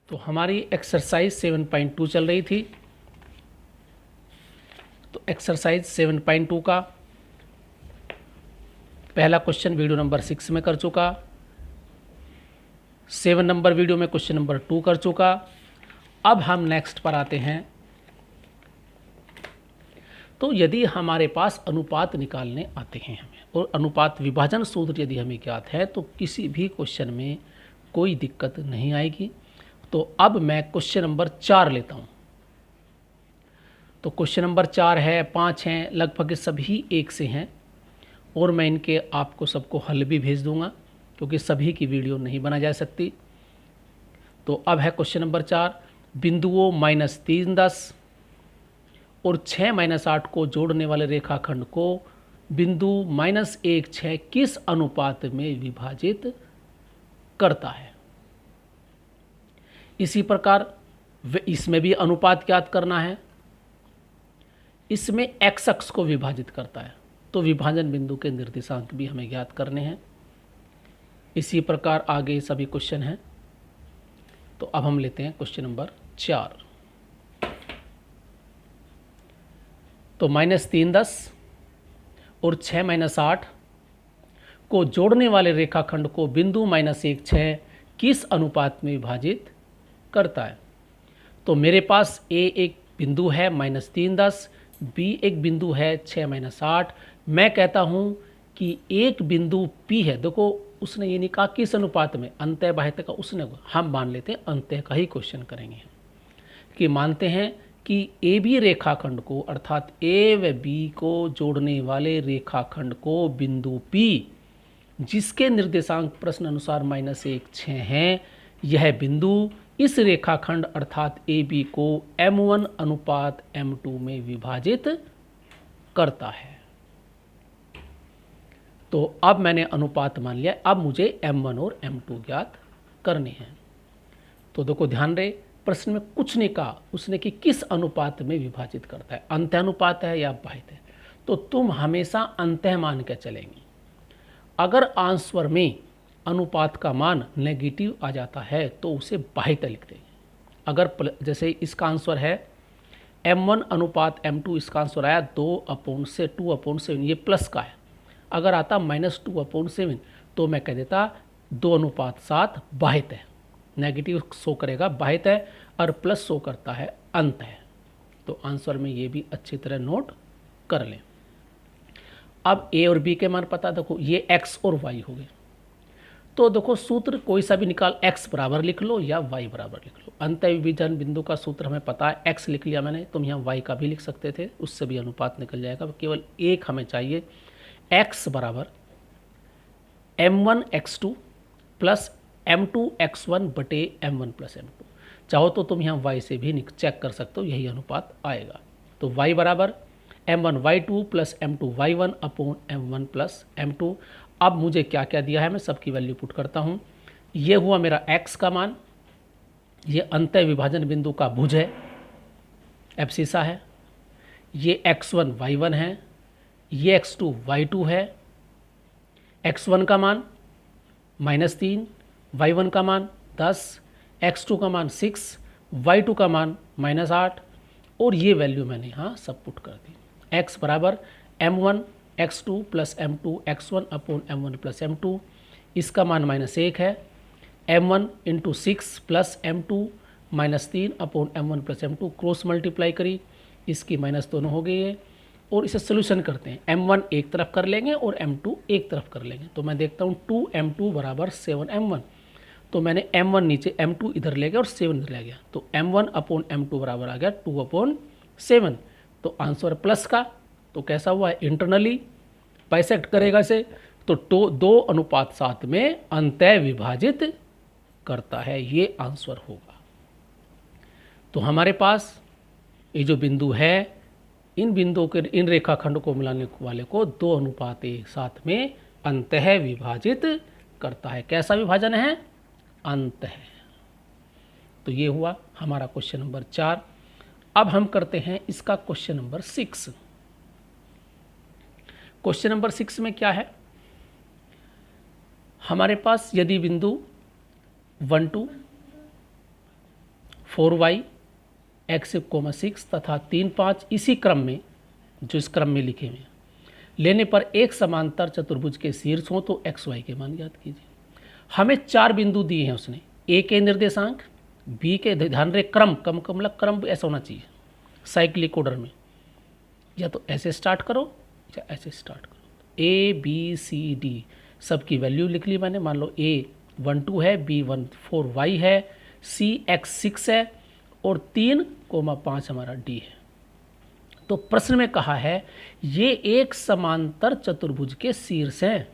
तो हमारी एक्सरसाइज 7.2 चल रही थी। तो एक्सरसाइज 7.2 का पहला क्वेश्चन वीडियो नंबर 6 में कर चुका, 7 नंबर वीडियो में क्वेश्चन नंबर 2 कर चुका। अब हम नेक्स्ट पर आते हैं। तो यदि हमारे पास अनुपात निकालने आते हैं हमें और अनुपात विभाजन सूत्र यदि हमें ज्ञात है तो किसी भी क्वेश्चन में कोई दिक्कत नहीं आएगी। तो अब मैं क्वेश्चन नंबर 4 लेता हूँ। तो क्वेश्चन नंबर 4 है, 5 हैं, लगभग सभी एक से हैं और मैं इनके आपको सबको हल भी भेज दूंगा क्योंकि सभी की वीडियो नहीं बना जा सकती। तो अब है क्वेश्चन नंबर 4, बिंदुओं -3 10 और 6 -8 को जोड़ने वाले रेखाखंड को बिंदु -1 6 किस अनुपात में विभाजित करता है। इसी प्रकार इसमें भी अनुपात ज्ञात करना है। इसमें x अक्ष को विभाजित करता है तो विभाजन बिंदु के निर्देशांक भी हमें ज्ञात करने हैं। इसी प्रकार आगे सभी क्वेश्चन हैं। तो अब हम लेते हैं क्वेश्चन नंबर 4। तो -3 10 और 6 -8 को जोड़ने वाले रेखाखंड को बिंदु -1 6 किस अनुपात में विभाजित करता है। तो मेरे पास A एक बिंदु है -3 10, B एक बिंदु है 6 -8। मैं कहता हूं कि एक बिंदु P है। देखो उसने ये नहीं कहा किस अनुपात में, अंतः बाह्यतः का उसने, हम मान लेते हैं अंतः का ही क्वेश्चन करेंगे कि मानते हैं कि ए बी रेखाखंड को अर्थात ए व बी को जोड़ने वाले रेखाखंड को बिंदु P जिसके निर्देशांक प्रश्न अनुसार -1 6 हैं, यह बिंदु इस रेखाखंड अर्थात ए बी को m1 अनुपात m2 में विभाजित करता है। तो अब मैंने अनुपात मान लिया, अब मुझे m1 और m2 ज्ञात करने हैं। तो देखो ध्यान रहे, प्रश्न में कुछ नहीं कहा उसने कि किस अनुपात में विभाजित करता है, अंतः अनुपात है या बाह्य है। तो तुम हमेशा अंतः मान के चलेंगे। अगर आंसर में अनुपात का मान नेगेटिव आ जाता है तो उसे बाह्य लिख देंगे। अगर जैसे इसका आंसर है m1 अनुपात m2, इसका आंसर आया 2/2/7, ये प्लस का है। अगर आता -2/7 तो मैं कह देता 2:7 बाह्य है, नेगेटिव शो करेगा बाह्य है और प्लस शो करता है अंत है। तो आंसर में ये भी अच्छी तरह नोट कर लें। अब A और B के मान पता, देखो ये x और y हो गए। तो देखो सूत्र कोई सा भी निकाल, x बराबर लिख लो या y बराबर लिख लो। अंतः विभाजन बिंदु का सूत्र हमें पता है, x लिख लिया मैंने, तुम यहाँ y का भी लिख सकते थे, उससे भी अनुपात निकल जाएगा। केवल एक हमें चाहिए, x बराबर m1 x2 plus m2 x1 बटे m1 प्लस m2। चाहो तो तुम यहाँ y से भी चेक कर सकते हो, यही अनुपात आएगा। तो y बराबर m1 y2 plus m2 y1 upon m1 plus m2। अब मुझे क्या क्या दिया है मैं सबकी वैल्यू पुट करता हूँ। ये हुआ मेरा x का मान, ये अंतः विभाजन बिंदु का भुज है, एब्सिसा है। ये x1 y1 है, ये x2 y2 है। x1 का मान -3, y1 का मान 10, x2 का मान 6, y2 का मान -8 और ये वैल्यू मैंने यहाँ सब पुट कर दी। x बराबर m1 x2 plus m2 x1 upon m1 plus m2, इसका मान -1 है। m1 into 6 plus m2 -3 upon m1 plus m2, cross multiply करी, इसकी माइनस दोनों हो गई है। और इसे सोल्यूशन करते हैं, m1 एक तरफ कर लेंगे और m2 एक तरफ कर लेंगे। तो मैं देखता हूँ 2m2 बराबर 7m1। तो मैंने m1 नीचे m2 इधर ले गया और 7 इधर ले गया। तो m1 अपॉन m2 बराबर आ गया 2/7। तो आंसर प्लस का, तो कैसा हुआ है, इंटरनली बाइसेक्ट करेगा इसे तो 2:7 में अंतः विभाजित करता है, ये आंसर होगा। तो हमारे पास ये जो बिंदु है, इन बिंदुओं के इन रेखाखंड को मिलाने वाले को 2:1 में अंतः विभाजित करता है। कैसा विभाजन है, अंतः। तो ये हुआ हमारा क्वेश्चन नंबर 4। अब हम करते हैं इसका क्वेश्चन नंबर 6। क्वेश्चन नंबर 6 में क्या है, हमारे पास यदि बिंदु 1 2 4y x6 तथा 3 5 इसी क्रम में, जो इस क्रम में लिखे हुए हैं, लेने पर एक समांतर चतुर्भुज के शीर्ष हो तो एक्स वाई के मान ज्ञात कीजिए। हमें 4 बिंदु दिए हैं उसने, ए के निर्देशांक, बी के, ध्यान रहे क्रम, कम मतलब क्रम ऐसा होना चाहिए साइक्लिक ऑर्डर में, या तो ऐसे स्टार्ट करो या ऐसे स्टार्ट करो। ए बी सी डी सबकी वैल्यू लिख ली मैंने। मान लो ए 1 2 है, बी 1 4 वाई है, सी x 6 है और 3,5 हमारा डी है। तो प्रश्न में कहा है ये एक समांतर चतुर्भुज के शीर्ष हैं,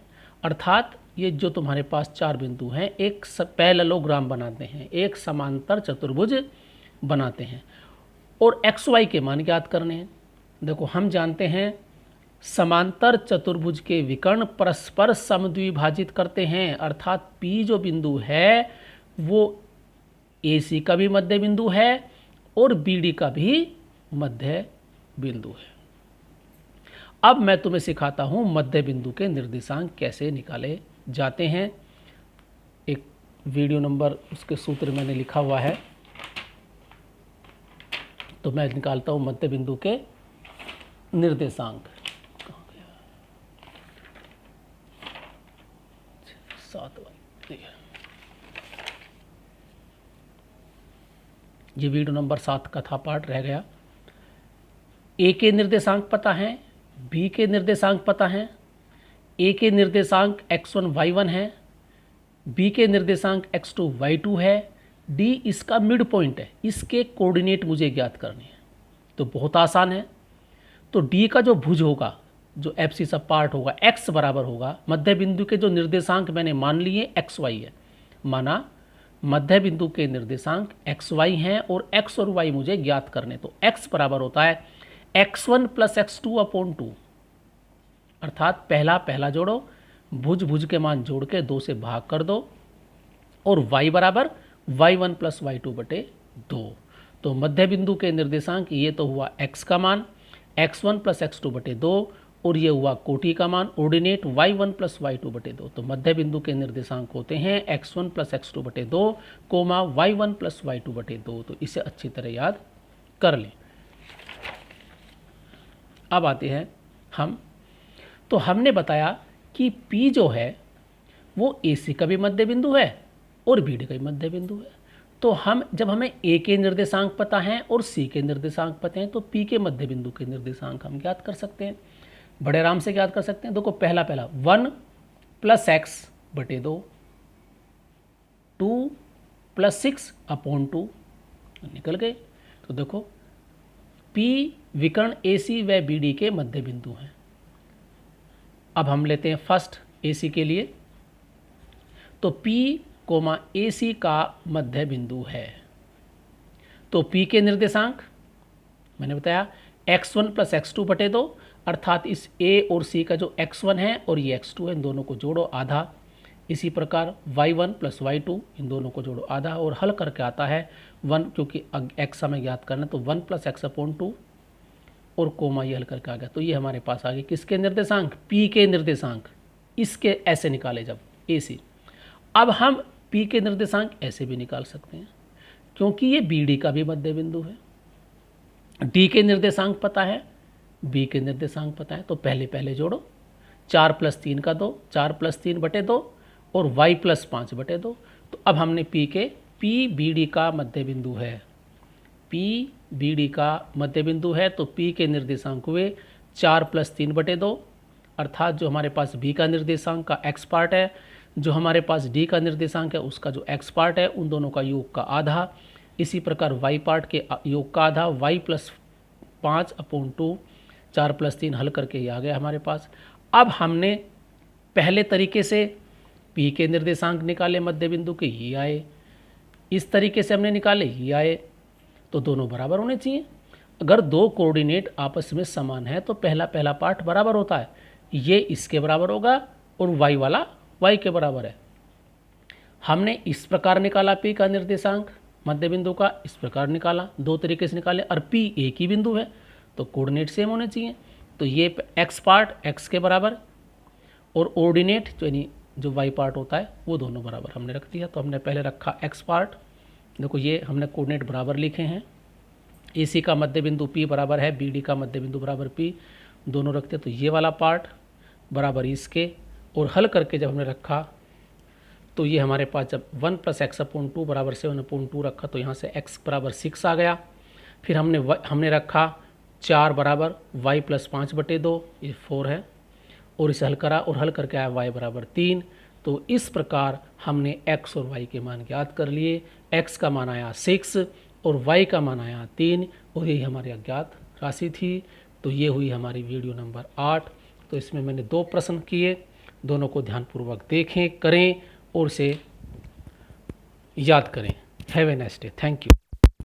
अर्थात ये जो तुम्हारे पास 4 बिंदु हैं एक पैरेललोग्राम बनाते हैं, एक समांतर चतुर्भुज बनाते हैं और एक्स वाई के मान ज्ञात करने हैं। देखो हम जानते हैं समांतर चतुर्भुज के विकर्ण परस्पर समद्विभाजित करते हैं, अर्थात P जो बिंदु है वो AC का भी मध्य बिंदु है और BD का भी मध्य बिंदु है। अब मैं तुम्हें सिखाता हूं मध्य बिंदु के निर्देशांक कैसे निकाले जाते हैं। एक वीडियो नंबर उसके सूत्र मैंने लिखा हुआ है, तो मैं निकालता हूं मध्य बिंदु के निर्देशांक। 7 ये वीडियो नंबर 7 का था पार्ट, रह गया। ए के निर्देशांक पता है, बी के निर्देशांक पता है, ए के निर्देशांक x1 y1 है, बी के निर्देशांक x2 y2 है, डी इसका मिड पॉइंट है, इसके कोऑर्डिनेट मुझे ज्ञात करने हैं। तो बहुत आसान है। तो डी का जो भुज होगा, जो एफ सी सब पार्ट होगा, x बराबर होगा मध्य बिंदु के जो निर्देशांक मैंने मान लिए एक्स वाई है, माना मध्य बिंदु के निर्देशांक एक्स वाई हैं और x और y मुझे ज्ञात करने। तो x बराबर होता है x1 प्लस x2 अपॉन 2, अर्थात पहला जोड़ो, भुज भुज के मान जोड़ के 2 से भाग कर दो और y बराबर y1 प्लस y2 बटे 2। तो मध्य बिंदु के निर्देशांक ये तो हुआ x का मान x1 प्लस x2 बटे 2 और ये हुआ कोटि का मान ऑर्डिनेट y1 प्लस y2 बटे 2। तो मध्य बिंदु के निर्देशांक होते हैं x1 प्लस x2 बटे 2 कोमा y1 प्लस y2 बटे 2। तो इसे अच्छी तरह याद कर लें। अब आते हैं हम, तो हमने बताया कि P जो है वो AC का भी मध्य बिंदु है और BD का भी मध्य बिंदु है। तो हम जब हमें A के निर्देशांक पता हैं और C के निर्देशांक पता हैं तो P के मध्य बिंदु के निर्देशांक हम ज्ञात कर सकते हैं, बड़े आराम से ज्ञात कर सकते हैं। देखो पहला 1 प्लस एक्स बटे 2, 2 प्लस 6 अपॉन 2 निकल गए। तो देखो P विकर्ण AC व BD के मध्य बिंदु हैं। अब हम लेते हैं फर्स्ट AC के लिए, तो P कोमा AC का मध्य बिंदु है। तो P के निर्देशांक मैंने बताया x1 प्लस x2 बटे 2, अर्थात इस A और C का जो x1 है और ये x2 है, इन दोनों को जोड़ो आधा। इसी प्रकार y1 प्लस y2, इन दोनों को जोड़ो आधा और हल करके आता है 1, क्योंकि x हमें ज्ञात करना, तो 1 प्लस x अपॉन 2 और कोमा ये हल करके आ गया। तो ये हमारे पास आ गए किसके निर्देशांक, P के निर्देशांक। इसके ऐसे निकाले जब AC। अब हम P के निर्देशांक ऐसे भी निकाल सकते हैं क्योंकि ये BD का भी मध्य बिंदु है। D के निर्देशांक पता है, B के निर्देशांक पता है, तो पहले जोड़ो, 4 प्लस 3 का 2, 4 प्लस 3 बटे 2 और y प्लस 5 बटे 2। तो अब हमने P BD का मध्य बिंदु है, P BD का मध्य बिंदु है, तो P के निर्देशांक हुए 4 प्लस 3 बटे 2, अर्थात जो हमारे पास B का निर्देशांक का x पार्ट है, जो हमारे पास D का निर्देशांक है उसका जो x पार्ट है, उन दोनों का योग का आधा। इसी प्रकार y पार्ट के योग का आधा, y प्लस 5 अपॉन 2, 4 प्लस 3 हल करके ये आ गया हमारे पास। अब हमने पहले तरीके से P के निर्देशांक निकाले मध्य बिंदु के, ये आए। इस तरीके से हमने निकाले, ये आए। तो दोनों बराबर होने चाहिए। अगर दो कोऑर्डिनेट आपस में समान है तो पहला पार्ट बराबर होता है, ये इसके बराबर होगा और y वाला y के बराबर है। हमने इस प्रकार निकाला P का निर्देशांक मध्य बिंदु का, इस प्रकार निकाला, दो तरीके से निकाले। और P एक ही बिंदु है तो कोऑर्डिनेट सेम होने चाहिए। तो ये x पार्ट x के बराबर और ऑर्डिनेट यानी जो y पार्ट होता है वो दोनों बराबर हमने रख दिया। तो हमने पहले रखा x पार्ट देखो ये हमने कोऑर्डिनेट बराबर लिखे हैं, AC का मध्य बिंदु P बराबर है BD का मध्य बिंदु बराबर P, दोनों रखते तो ये वाला पार्ट बराबर इसके, और हल करके जब हमने रखा तो ये हमारे पास जब 1 + x/2 बराबर 7/2 रखा तो यहाँ से x बराबर 6 आ गया। फिर हमने रखा 4 बराबर y + 5/2, ये 4 है, और इसे हल करा और हल करके आया y बराबर 3। तो इस प्रकार हमने x और y के मान ज्ञात कर लिए। x का मान आया 6 और y का मान आया 3, और यही हमारी अज्ञात राशि थी। तो ये हुई हमारी वीडियो नंबर 8। तो इसमें मैंने 2 प्रश्न किए, दोनों को ध्यानपूर्वक देखें, करें और उसे याद करें। Have a nice day, thank you.